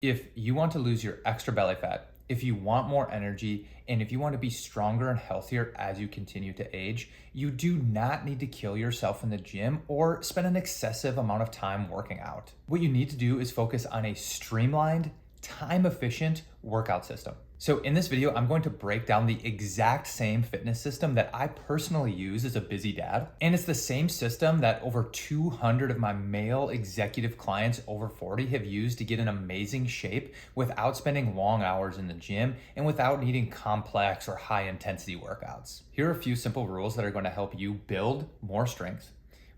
If you want to lose your extra belly fat, if you want more energy, and if you want to be stronger and healthier as you continue to age, you do not need to kill yourself in the gym or spend an excessive amount of time working out. What you need to do is focus on a streamlined, time efficient workout system. So in this video, I'm going to break down the exact same fitness system that I personally use as a busy dad. And it's the same system that over 200 of my male executive clients over 40 have used to get in amazing shape without spending long hours in the gym and without needing complex or high intensity workouts. Here are a few simple rules that are going to help you build more strength,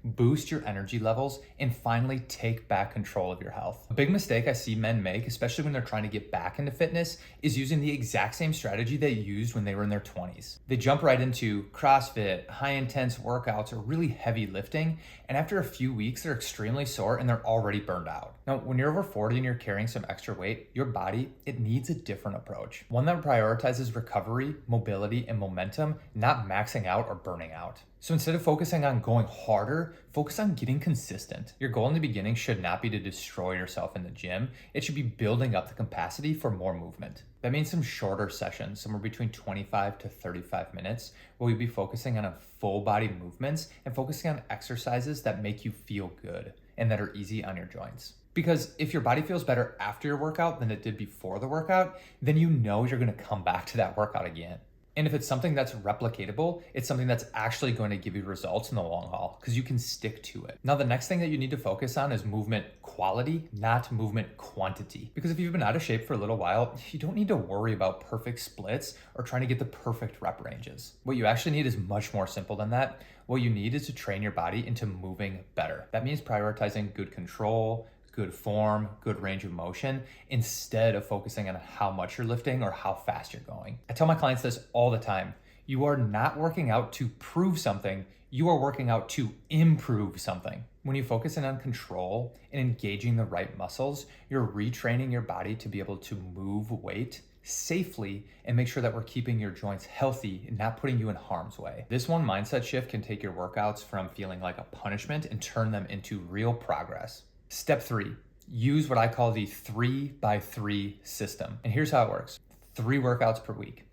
boost your energy levels, and finally take back control of your health. A big mistake I see men make, especially when they're trying to get back into fitness, is using the exact same strategy they used when they were in their 20s. They jump right into CrossFit, high intense workouts, or really heavy lifting, and after a few weeks, they're extremely sore and they're already burned out. Now, when you're over 40 and you're carrying some extra weight, your body, it needs a different approach. One that prioritizes recovery, mobility, and momentum, not maxing out or burning out. So instead of focusing on going harder, focus on getting consistent. Your goal in the beginning should not be to destroy yourself in the gym. It should be building up the capacity for more movement. That means some shorter sessions, somewhere between 25 to 35 minutes, where you'll be focusing on full body movements and focusing on exercises that make you feel good and that are easy on your joints. Because if your body feels better after your workout than it did before the workout, then you know you're gonna come back to that workout again. And if it's something that's replicatable, it's something that's actually going to give you results in the long haul because you can stick to it. Now, the next thing that you need to focus on is movement quality, not movement quantity. Because if you've been out of shape for a little while, you don't need to worry about perfect splits or trying to get the perfect rep ranges. What you actually need is much more simple than that. What you need is to train your body into moving better. That means prioritizing good control, good form, good range of motion, instead of focusing on how much you're lifting or how fast you're going. I tell my clients this all the time. You are not working out to prove something, you are working out to improve something. When you focus in on control and engaging the right muscles, you're retraining your body to be able to move weight safely and make sure that we're keeping your joints healthy and not putting you in harm's way. This one mindset shift can take your workouts from feeling like a punishment and turn them into real progress. Step 3, use what I call the 3x3 system. And here's how it works. 3 workouts per week,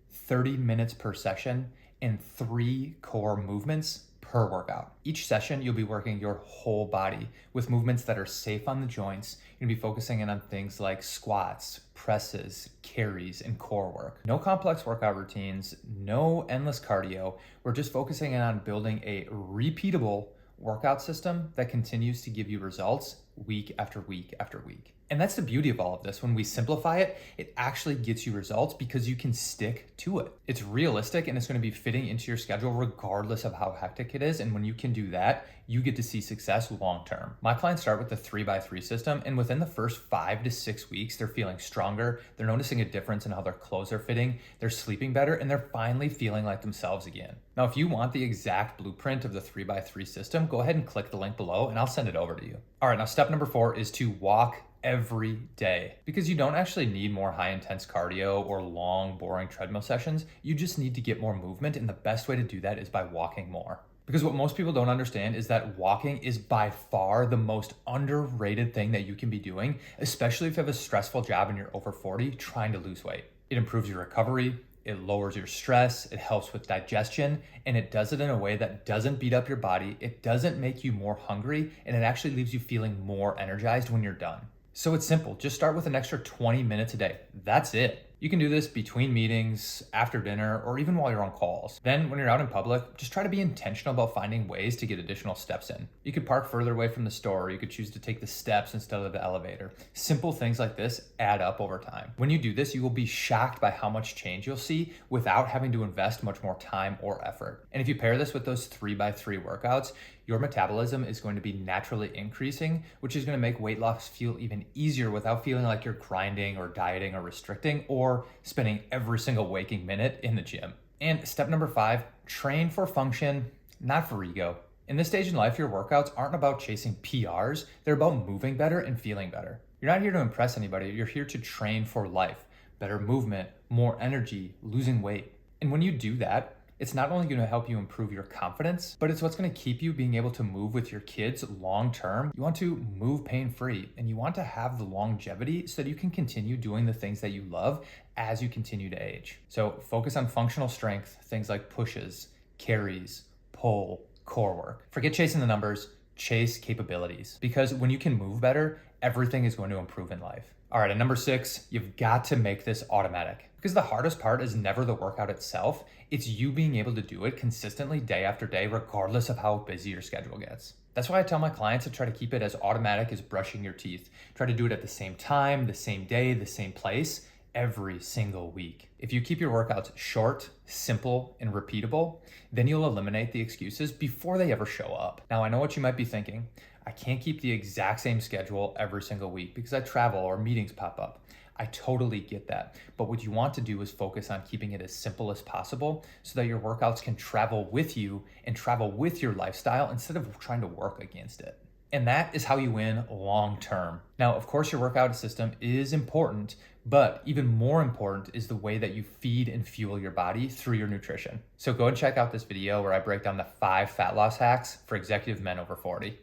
30 minutes per session, and 3 core movements per workout. Each session, you'll be working your whole body with movements that are safe on the joints. You'll be focusing in on things like squats, presses, carries, and core work. No complex workout routines, no endless cardio. We're just focusing in on building a repeatable workout system that continues to give you results week after week after week. And that's the beauty of all of this. When we simplify it, it actually gets you results because you can stick to it. It's realistic and it's going to be fitting into your schedule regardless of how hectic it is. And when you can do that, you get to see success long term. My clients start with the 3x3 system, and within the first 5 to 6 weeks, they're feeling stronger. They're noticing a difference in how their clothes are fitting. They're sleeping better, and they're finally feeling like themselves again. Now, if you want the exact blueprint of the 3x3 system, go ahead and click the link below and I'll send it over to you. All right, now step number 4 is to walk every day, because you don't actually need more high intense cardio or long boring treadmill sessions. You just need to get more movement, and the best way to do that is by walking more. Because what most people don't understand is that walking is by far the most underrated thing that you can be doing, especially if you have a stressful job and you're over 40 trying to lose weight. It improves your recovery, it lowers your stress, it helps with digestion, and it does it in a way that doesn't beat up your body, it doesn't make you more hungry, and it actually leaves you feeling more energized when you're done. So it's simple, just start with an extra 20 minutes a day. That's it. You can do this between meetings, after dinner, or even while you're on calls. Then when you're out in public, just try to be intentional about finding ways to get additional steps in. You could park further away from the store, or you could choose to take the steps instead of the elevator. Simple things like this add up over time. When you do this, you will be shocked by how much change you'll see without having to invest much more time or effort. And if you pair this with those 3x3 workouts, your metabolism is going to be naturally increasing, which is going to make weight loss feel even easier without feeling like you're grinding or dieting or restricting or spending every single waking minute in the gym. And step number 5, train for function, not for ego. In this stage in life, your workouts aren't about chasing PRs, they're about moving better and feeling better. You're not here to impress anybody, you're here to train for life, better movement, more energy, losing weight. And when you do that, It's not only going to help you improve your confidence, but it's what's going to keep you being able to move with your kids long term. You want to move pain free, and you want to have the longevity so that you can continue doing the things that you love as you continue to age. So focus on functional strength, things like pushes, carries, pull, core work. Forget chasing the numbers, chase capabilities. Because when you can move better, everything is going to improve in life. All right, and number 6, you've got to make this automatic. Because the hardest part is never the workout itself, it's you being able to do it consistently day after day, regardless of how busy your schedule gets. That's why I tell my clients to try to keep it as automatic as brushing your teeth. Try to do it at the same time, the same day, the same place, every single week. If you keep your workouts short, simple, and repeatable, then you'll eliminate the excuses before they ever show up. Now, I know what you might be thinking. I can't keep the exact same schedule every single week because I travel or meetings pop up. I totally get that. But what you want to do is focus on keeping it as simple as possible so that your workouts can travel with you and travel with your lifestyle instead of trying to work against it. And that is how you win long term. Now, of course, your workout system is important, but even more important is the way that you feed and fuel your body through your nutrition. So go and check out this video where I break down the 5 fat loss hacks for executive men over 40.